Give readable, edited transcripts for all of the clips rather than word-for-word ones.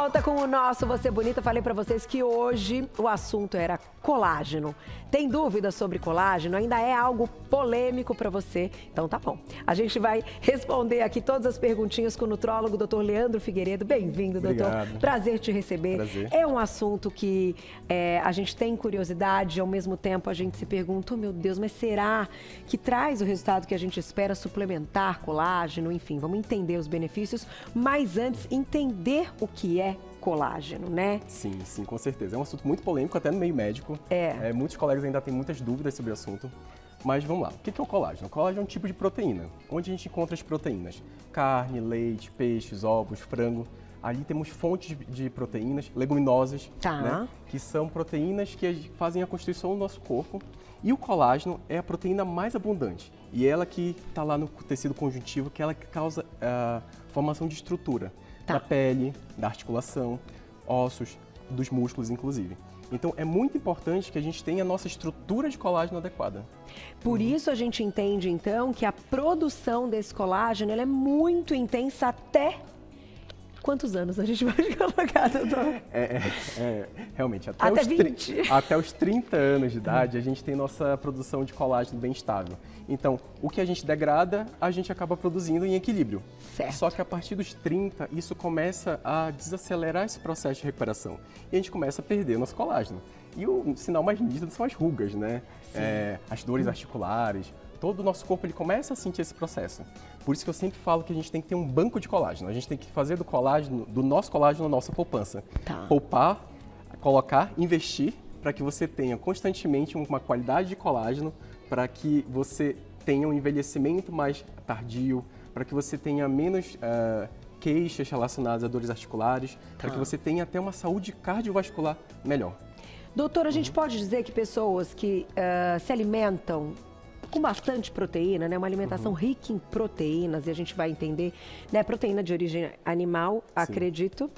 volta com o nosso Você Bonita. Falei pra vocês que hoje o assunto era colágeno. Tem dúvidas sobre colágeno? Ainda é algo polêmico pra você? Então tá bom. A gente vai responder aqui todas as perguntinhas com o nutrólogo Dr. Leandro Figueiredo. Bem-vindo, doutor. Obrigado. Prazer te receber. Prazer. É um assunto que a gente tem curiosidade, ao mesmo tempo a gente se pergunta, oh, meu Deus, mas será que traz o resultado que a gente espera, suplementar colágeno? Enfim, vamos entender os benefícios, mas antes entender o que é colágeno, né? Sim, sim, com certeza. É um assunto muito polêmico, até no meio médico. Muitos colegas ainda têm muitas dúvidas sobre o assunto. Mas vamos lá, o que é o colágeno? O colágeno é um tipo de proteína. Onde a gente encontra as proteínas? Carne, leite, peixes, ovos, frango. Ali temos fontes de proteínas leguminosas, né? Que são proteínas que fazem a constituição do nosso corpo. E o colágeno é a proteína mais abundante. E ela que está lá no tecido conjuntivo, que ela que causa a formação de estrutura da pele, da articulação, ossos, dos músculos, inclusive. Então, é muito importante que a gente tenha a nossa estrutura de colágeno adequada. Por isso, a gente entende, então, que a produção desse colágeno ela é muito intensa até... Quantos anos a gente vai colocar, doutor? Realmente, até 20. Até os 30 anos de idade, a gente tem nossa produção de colágeno bem estável. Então, o que a gente degrada, a gente acaba produzindo em equilíbrio. Certo. Só que a partir dos 30, isso começa a desacelerar esse processo de recuperação. E a gente começa a perder o nosso colágeno. E o sinal mais nítido são as rugas, né? As dores articulares. Todo o nosso corpo ele começa a sentir esse processo. Por isso que eu sempre falo que a gente tem que ter um banco de colágeno. A gente tem que fazer do nosso colágeno, a nossa poupança. Poupar, colocar, investir, para que você tenha constantemente uma qualidade de colágeno, para que você tenha um envelhecimento mais tardio, para que você tenha menos queixas relacionadas a dores articulares, para que você tenha até uma saúde cardiovascular melhor. Doutor, a gente pode dizer que pessoas que se alimentam com bastante proteína, né? Uma alimentação rica em proteínas, e a gente vai entender, né? Proteína de origem animal, acredito.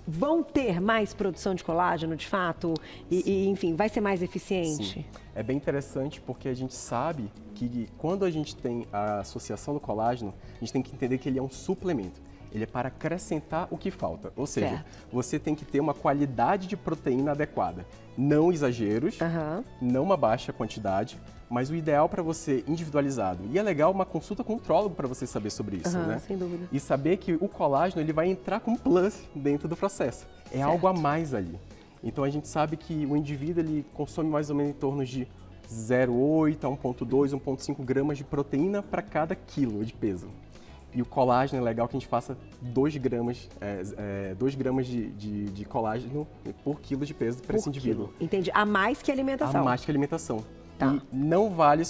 Vão ter mais produção de colágeno, de fato? E, enfim, vai ser mais eficiente? Sim. É bem interessante porque a gente sabe que quando a gente tem a associação do colágeno, a gente tem que entender que ele é um suplemento. Ele é para acrescentar o que falta. Ou seja, você tem que ter uma qualidade de proteína adequada. Não exageros, não uma baixa quantidade, mas o ideal para você individualizado. E é legal uma consulta com um nutrólogo para você saber sobre isso, né? Sem dúvida. E saber que o colágeno ele vai entrar com plus dentro do processo. É algo a mais ali. Então a gente sabe que o indivíduo ele consome mais ou menos em torno de 0,8 a 1,2, 1,5 gramas de proteína para cada quilo de peso. E o colágeno é legal que a gente faça 2 gramas, 2 gramas de colágeno por quilo de peso para esse indivíduo. Entendi. A mais que a alimentação. A mais que a alimentação. E não vale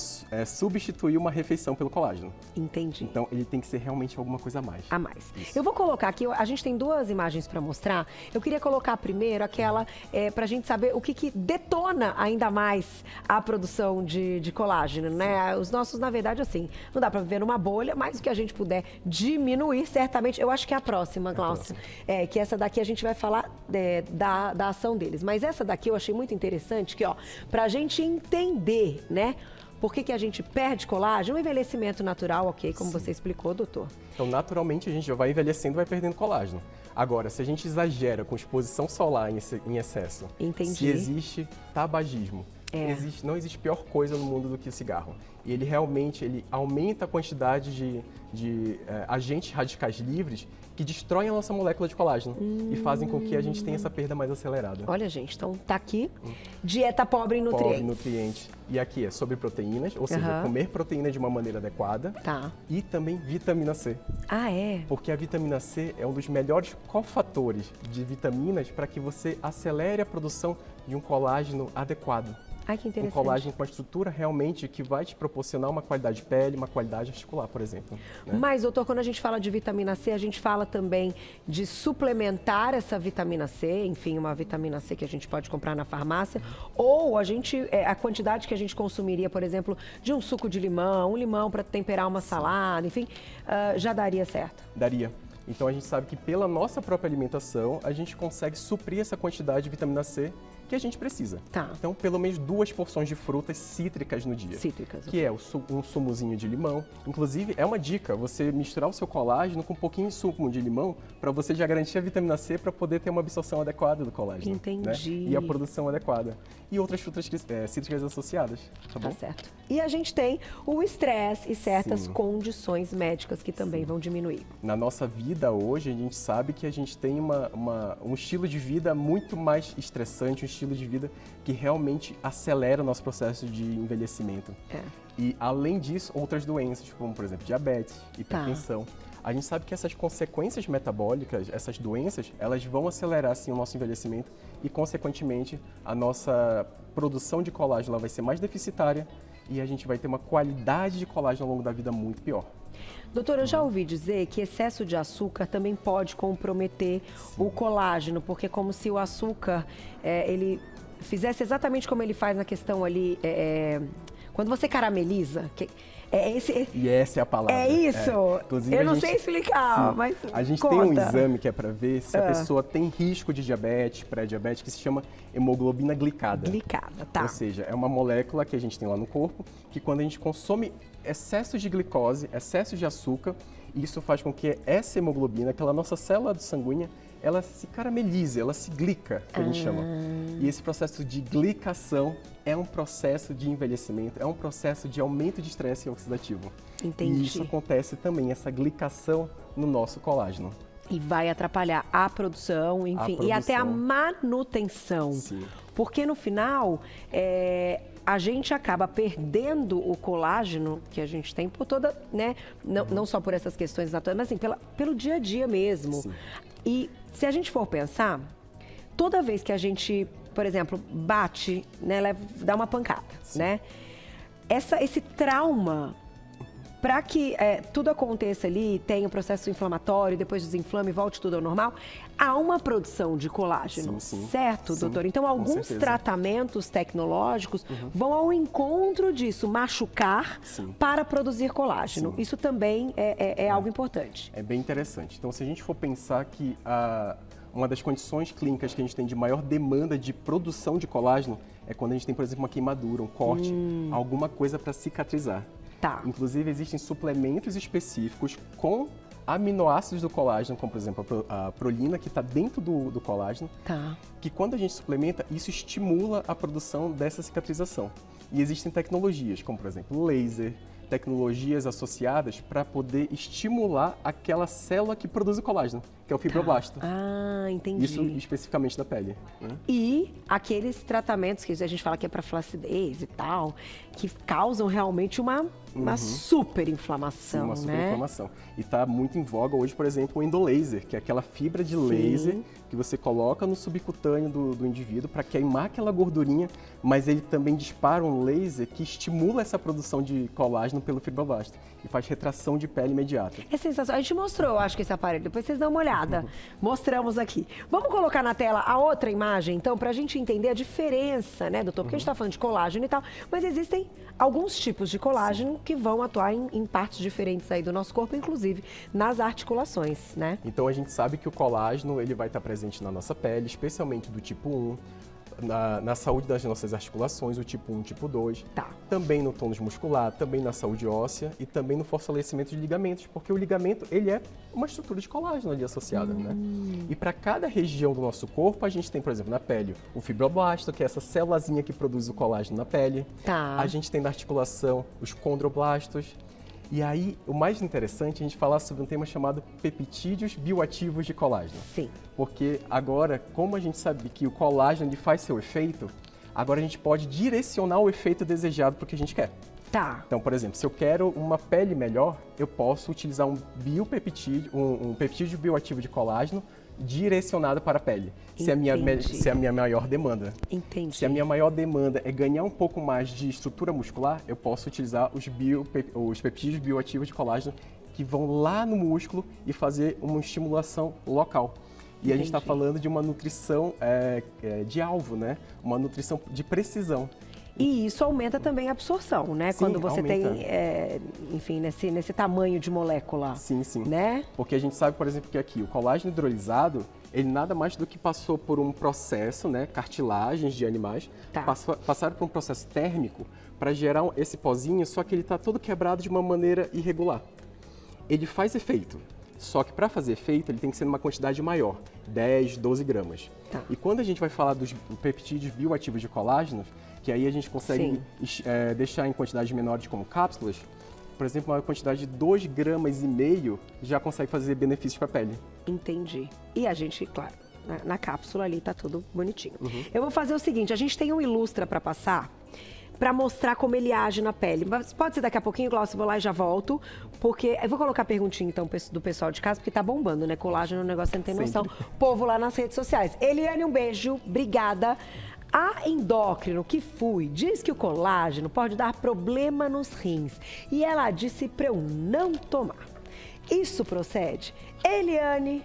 substituir uma refeição pelo colágeno. Entendi. Então, ele tem que ser realmente alguma coisa a mais. A mais. Isso. Eu vou colocar aqui, a gente tem 2 imagens para mostrar. Eu queria colocar primeiro aquela, para a gente saber o que detona ainda mais a produção de colágeno, né? Os nossos, na verdade, assim, não dá para viver numa bolha, mas o que a gente puder diminuir, certamente, eu acho que é a próxima, Glaucia. Que essa daqui a gente vai falar da ação deles. Mas essa daqui eu achei muito interessante, que, ó, para a gente entender, né? Por que a gente perde colágeno? Um envelhecimento natural, ok, como você explicou, doutor. Então, naturalmente, a gente já vai envelhecendo e vai perdendo colágeno. Agora, se a gente exagera com exposição solar em excesso, se existe tabagismo, não existe pior coisa no mundo do que o cigarro. E ele realmente aumenta a quantidade de agentes radicais livres que destroem a nossa molécula de colágeno e fazem com que a gente tenha essa perda mais acelerada. Olha, gente, então tá aqui, dieta pobre em nutrientes. Pobre em nutrientes. E aqui é sobre proteínas, ou seja, comer proteína de uma maneira adequada. E também vitamina C. Porque a vitamina C é um dos melhores cofatores de vitaminas para que você acelere a produção de um colágeno adequado. Ai, que interessante. Um colágeno com a estrutura realmente que vai te proporcionar uma qualidade de pele, uma qualidade articular, por exemplo. Né? Mas, doutor, quando a gente fala de vitamina C, a gente fala também de suplementar essa vitamina C, enfim, uma vitamina C que a gente pode comprar na farmácia, ou a quantidade que a gente consumiria, por exemplo, de um suco de limão, um limão para temperar uma salada, enfim, já daria certo? Daria. Então a gente sabe que pela nossa própria alimentação, a gente consegue suprir essa quantidade de vitamina C que a gente precisa. Tá. Então, pelo menos 2 porções de frutas cítricas no dia. Cítricas. Que é um sumuzinho de limão. Inclusive, é uma dica você misturar o seu colágeno com um pouquinho de sumo de limão para você já garantir a vitamina C para poder ter uma absorção adequada do colágeno. Entendi. Né? E a produção adequada. E outras frutas cítricas associadas, tá bom? Tá certo. E a gente tem o estresse e certas Sim. condições médicas que também vão diminuir. Na nossa vida hoje, a gente sabe que a gente tem um estilo de vida muito mais estressante, um estilo de vida que realmente acelera o nosso processo de envelhecimento. E, além disso, outras doenças, como, por exemplo, diabetes, hipertensão. A gente sabe que essas consequências metabólicas, essas doenças, elas vão acelerar, assim, o nosso envelhecimento e, consequentemente, a nossa produção de colágeno ela vai ser mais deficitária e a gente vai ter uma qualidade de colágeno ao longo da vida muito pior. Doutor, eu já ouvi dizer que excesso de açúcar também pode comprometer o colágeno, porque é como se o açúcar, ele fizesse exatamente como ele faz na questão ali, quando você carameliza, E essa é a palavra. É isso? Inclusive, eu não sei explicar, sim, mas a gente conta. tem um exame que é para ver se a pessoa tem risco de diabetes, pré-diabetes, que se chama hemoglobina glicada. Glicada, tá. Ou seja, é uma molécula que a gente tem lá no corpo, que quando a gente consome excessos de glicose, excessos de açúcar, isso faz com que essa hemoglobina, aquela nossa célula sanguínea, ela se caramelize, ela se glica, que a gente chama. E esse processo de glicação é um processo de envelhecimento, é um processo de aumento de estresse oxidativo. Entendi. E isso acontece também, essa glicação no nosso colágeno. E vai atrapalhar a produção, enfim, e até a manutenção. Sim. Porque no final, a gente acaba perdendo o colágeno que a gente tem por toda, né? Não só por essas questões naturais, mas assim, pelo dia a dia mesmo. Sim. E se a gente for pensar, toda vez que a gente, por exemplo, bate, né, dá uma pancada, né? Esse trauma, para que tudo aconteça ali, tenha um processo inflamatório, depois desinflame e volte tudo ao normal, há uma produção de colágeno, sim. certo, Sim, doutor? Então, alguns certeza. tratamentos tecnológicos vão ao encontro disso, machucar para produzir colágeno. Sim. Isso também é algo importante. É bem interessante. Então, se a gente for pensar que uma das condições clínicas que a gente tem de maior demanda de produção de colágeno é quando a gente tem, por exemplo, uma queimadura, um corte, alguma coisa para cicatrizar. Tá. Inclusive, existem suplementos específicos com aminoácidos do colágeno, como, por exemplo, a prolina, que está dentro do colágeno, Tá. que quando a gente suplementa, isso estimula a produção dessa cicatrização. E existem tecnologias, como, por exemplo, laser, tecnologias associadas para poder estimular aquela célula que produz o colágeno, que é o fibroblasto. Ah, entendi. Isso especificamente da pele. Né? E aqueles tratamentos que a gente fala que é para flacidez e tal, que causam realmente uma super inflamação, Sim, uma né? superinflamação. E está muito em voga hoje, por exemplo, o endolaser, que é aquela fibra de laser que você coloca no subcutâneo do indivíduo para queimar aquela gordurinha, mas ele também dispara um laser que estimula essa produção de colágeno pelo fibroblasto e faz retração de pele imediata. É sensacional. A gente mostrou, eu acho que esse aparelho. Depois vocês dão uma olhada. Mostramos aqui. Vamos colocar na tela a outra imagem, então, para a gente entender a diferença, né, doutor? Porque a gente está falando de colágeno e tal, mas existem alguns tipos de colágeno que vão atuar em partes diferentes aí do nosso corpo, inclusive nas articulações, né? Então a gente sabe que o colágeno ele vai estar presente na nossa pele, especialmente do tipo 1, na saúde das nossas articulações, o tipo 1 e o tipo 2, Tá. também no tônus muscular, também na saúde óssea e também no fortalecimento de ligamentos, porque o ligamento ele é uma estrutura de colágeno ali associada, né? E para cada região do nosso corpo, a gente tem, por exemplo, na pele, o fibroblasto, que é essa célulazinha que produz o colágeno na pele. Tá. A gente tem na articulação os condroblastos. E aí, o mais interessante é a gente falar sobre um tema chamado peptídeos bioativos de colágeno. Sim. Porque agora, como a gente sabe que o colágeno ele faz seu efeito, agora a gente pode direcionar o efeito desejado para o que a gente quer. Tá. Então, por exemplo, se eu quero uma pele melhor, eu posso utilizar um biopeptídeo, um peptídeo bioativo de colágeno direcionado para a pele, se é a minha maior demanda. Entendi. Se a minha maior demanda é ganhar um pouco mais de estrutura muscular, eu posso utilizar os peptídeos bioativos de colágeno que vão lá no músculo e fazer uma estimulação local. E a gente está falando de uma nutrição de alvo, né? Uma nutrição de precisão. E isso aumenta também a absorção, né? Sim, Quando você aumenta. tem, enfim, nesse tamanho de molécula. Sim, sim. Né? Porque a gente sabe, por exemplo, que aqui o colágeno hidrolisado, ele nada mais do que passou por um processo, né, cartilagens de animais, Tá. passaram por um processo térmico para gerar esse pozinho, só que ele está todo quebrado de uma maneira irregular. Ele faz efeito, só que para fazer efeito ele tem que ser numa quantidade maior, 10, 12 gramas. Tá. E quando a gente vai falar dos peptídeos bioativos de colágeno, que aí a gente consegue deixar em quantidades menores como cápsulas, por exemplo, uma quantidade de 2,5 gramas já consegue fazer benefícios para a pele. Entendi. E a gente, claro, na cápsula ali tá tudo bonitinho. Uhum. Eu vou fazer o seguinte, a gente tem um ilustra para passar, para mostrar como ele age na pele. Mas pode ser daqui a pouquinho, Glaucio, eu vou lá e já volto, porque eu vou colocar a perguntinha então do pessoal de casa, porque tá bombando, né? Colágeno é um negócio que você não tem noção. Povo lá nas redes sociais. Eliane, um beijo, obrigada. A endócrino que fui diz que o colágeno pode dar problema nos rins e ela disse para eu não tomar. Isso procede? Eliane,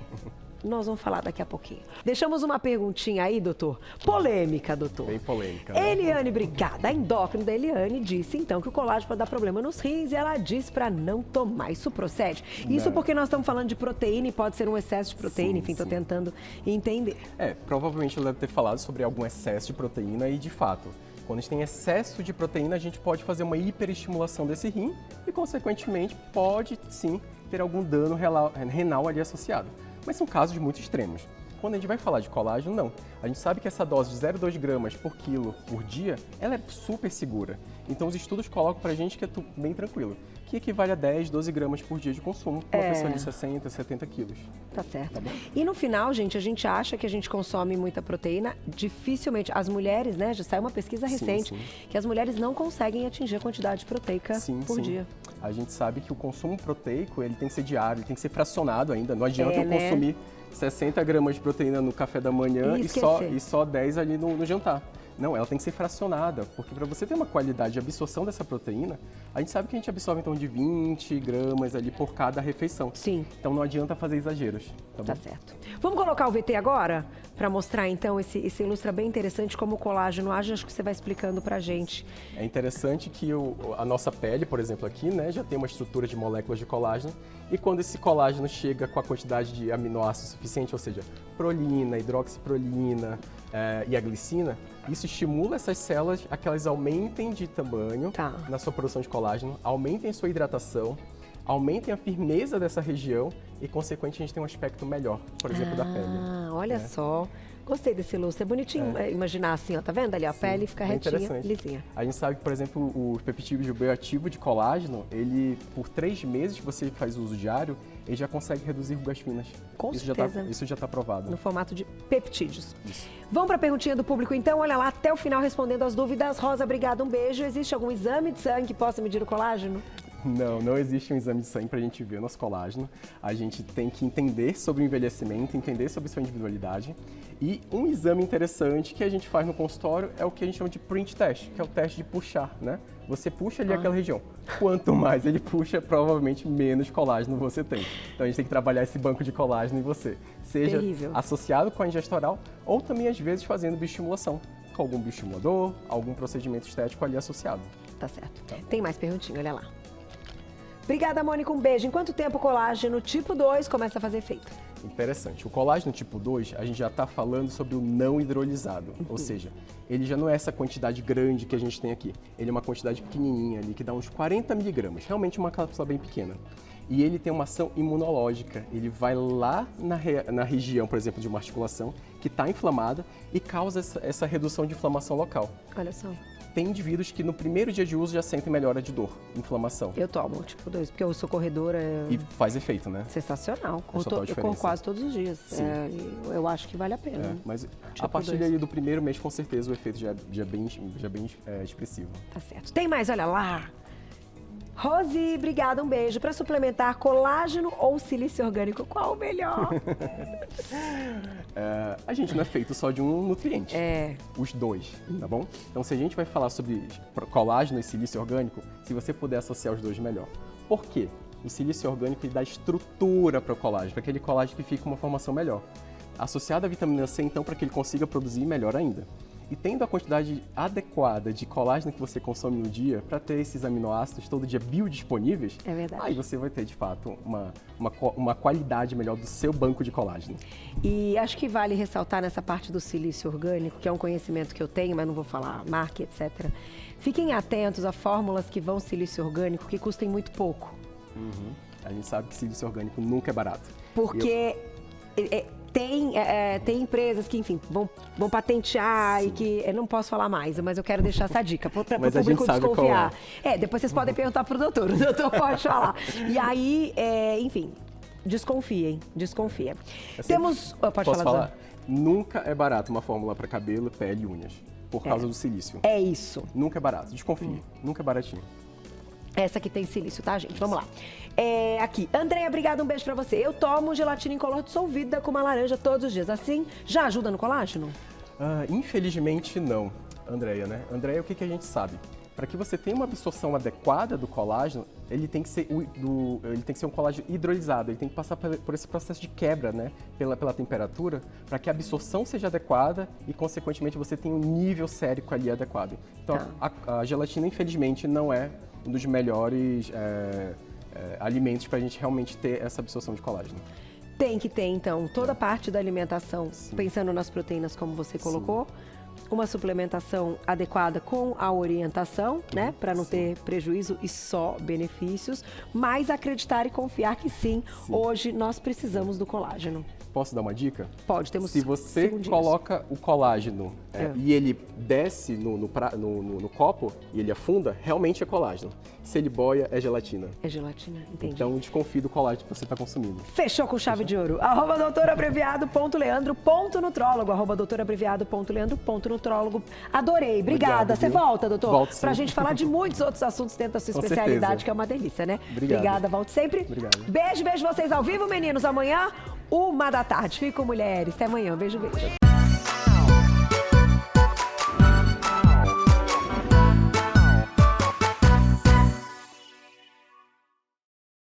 nós vamos falar daqui a pouquinho. Deixamos uma perguntinha aí, doutor. Polêmica, doutor. Bem polêmica, né? Eliane, obrigada. A endócrino da Eliane disse, então, que o colágeno pode dar problema nos rins e ela disse para não tomar. Isso procede? Isso porque nós estamos falando de proteína e pode ser um excesso de proteína. Sim, enfim, estou sim. tentando entender. Provavelmente ela deve ter falado sobre algum excesso de proteína e, de fato, quando a gente tem excesso de proteína, a gente pode fazer uma hiperestimulação desse rim e, consequentemente, pode, sim, ter algum dano renal ali associado. Mas são casos muito extremos. Quando a gente vai falar de colágeno, não. A gente sabe que essa dose de 0,2 gramas por quilo por dia, ela é super segura. Então, os estudos colocam pra gente que é bem tranquilo, que equivale a 10, 12 gramas por dia de consumo para uma pessoa de 60, 70 quilos. Tá certo. Tá bom? E no final, gente, a gente acha que a gente consome muita proteína. Dificilmente, as mulheres, né? Já saiu uma pesquisa recente sim. que as mulheres não conseguem atingir a quantidade proteica por dia. A gente sabe que o consumo proteico ele tem que ser diário, ele tem que ser fracionado ainda. Não adianta eu né? consumir 60 gramas de proteína no café da manhã e só 10 ali no jantar. Não, ela tem que ser fracionada, porque para você ter uma qualidade de absorção dessa proteína, a gente sabe que a gente absorve em torno de 20 gramas ali por cada refeição. Sim. Então não adianta fazer exageros, tá bom? Tá certo. Vamos colocar o VT agora? Para mostrar, então, esse ilustra bem interessante como o colágeno age. Acho que você vai explicando pra gente. É interessante que a nossa pele, por exemplo, aqui, né, já tem uma estrutura de moléculas de colágeno. E quando esse colágeno chega com a quantidade de aminoácidos suficiente, ou seja, prolina, hidroxiprolina e a glicina, isso estimula essas células a que elas aumentem de tamanho na sua produção de colágeno, aumentem sua hidratação, aumentem a firmeza dessa região e, consequentemente, a gente tem um aspecto melhor, por exemplo, da pele. Olha só. Gostei desse ilustre. É bonitinho imaginar assim, ó. Tá vendo ali? A pele fica retinha, lisinha. A gente sabe que, por exemplo, o peptídeo bioativo de colágeno, ele, por 3 meses que você faz uso diário, ele já consegue reduzir rugas finas. Com isso certeza. Isso já está provado. No formato de peptídeos. Isso. Vamos para a perguntinha do público, então. Olha lá, até o final respondendo as dúvidas. Rosa, obrigada, um beijo. Existe algum exame de sangue que possa medir o colágeno? Não existe um exame de sangue para a gente ver o nosso colágeno. A gente tem que entender sobre o envelhecimento, entender sobre sua individualidade. E um exame interessante que a gente faz no consultório é o que a gente chama de print test, que é o teste de puxar, né? Você puxa ali aquela região. Quanto mais ele puxa, provavelmente menos colágeno você tem. Então a gente tem que trabalhar esse banco de colágeno em você. Seja associado com a ingesta oral ou também às vezes fazendo bioestimulação, com algum bioestimulador, algum procedimento estético ali associado. Tá certo. Tem mais perguntinha, olha lá. Obrigada, Mônica, um beijo. Em quanto tempo o colágeno tipo 2 começa a fazer efeito? Interessante. O colágeno tipo 2, a gente já está falando sobre o não hidrolisado. Ou seja, ele já não é essa quantidade grande que a gente tem aqui. Ele é uma quantidade pequenininha ali, que dá uns 40 miligramas. Realmente uma cápsula bem pequena. E ele tem uma ação imunológica. Ele vai lá na região, por exemplo, de uma articulação que está inflamada e causa essa redução de inflamação local. Olha só. Tem indivíduos que no primeiro dia de uso já sentem melhora de dor, inflamação. Eu tomo tipo 2, porque eu sou corredora. E faz efeito, né? Sensacional. Eu corro quase todos os dias. Eu acho que vale a pena. Mas tipo a partir ali do primeiro mês, com certeza, o efeito já é bem expressivo. Tá certo. Tem mais, olha lá. Rose, obrigada, um beijo. Para suplementar colágeno ou silício orgânico, qual o melhor? A gente não é feito só de um nutriente. Os dois, tá bom? Então, se a gente vai falar sobre colágeno e silício orgânico, se você puder associar os dois, melhor. Por quê? O silício orgânico ele dá estrutura para o colágeno, para aquele colágeno que fica uma formação melhor. Associado à vitamina C, então, para que ele consiga produzir melhor ainda. E tendo a quantidade adequada de colágeno que você consome no dia para ter esses aminoácidos todo dia biodisponíveis, É verdade. aí você vai ter, de fato, uma qualidade melhor do seu banco de colágeno. E acho que vale ressaltar nessa parte do silício orgânico, que é um conhecimento que eu tenho, mas não vou falar marca, etc. Fiquem atentos a fórmulas que vão silício orgânico que custem muito pouco. A gente sabe que silício orgânico nunca é barato. Porque tem empresas que, enfim, vão patentear e que... Eu não posso falar mais, mas eu quero deixar essa dica para o Mas a público gente sabe desconfiar. qual Depois vocês podem perguntar para o doutor pode falar. E aí, enfim, desconfiem. Temos... Pode Posso falar, falar? Nunca é barato uma fórmula para cabelo, pele e unhas, por causa do silício. É isso. Nunca é barato, desconfie. Nunca é baratinho. Essa aqui tem silício, tá, gente? Vamos lá. Aqui. Andréia, obrigada, um beijo pra você. Eu tomo gelatina incolor dissolvida com uma laranja todos os dias. Assim, já ajuda no colágeno? Infelizmente, não, Andréia, né? Andréia, o que a gente sabe? Para que você tenha uma absorção adequada do colágeno, ele tem que ser um colágeno hidrolisado, ele tem que passar por esse processo de quebra, né, pela temperatura, para que a absorção seja adequada e, consequentemente, você tenha um nível sérico ali adequado. Então, a gelatina, infelizmente, não é um dos melhores alimentos para a gente realmente ter essa absorção de colágeno. Tem que ter, então, toda a parte da alimentação, pensando nas proteínas, como você colocou. Uma suplementação adequada com a orientação, né? Para não ter prejuízo e só benefícios. Mas acreditar e confiar que sim, hoje nós precisamos do colágeno. Posso dar uma dica? Pode, temos Se você segundinhos. Coloca o colágeno e ele desce no copo e ele afunda, realmente é colágeno. Se ele boia, é gelatina. É gelatina, entendi. Então, desconfie do colágeno que você está consumindo. Fechou com chave de ouro. @doutorabreviado.leandro.nutrólogo. @doutorabreviado.leandro.nutrólogo. Adorei, obrigada. Você volta, doutor? Volto sim. Pra gente falar de muitos outros assuntos dentro da sua Com especialidade, certeza. que é uma delícia, né? Obrigado. Obrigada, volte sempre. Obrigado. Beijo vocês ao vivo, meninos. Amanhã, 1h da tarde. Fico com mulheres. Até amanhã. Beijo.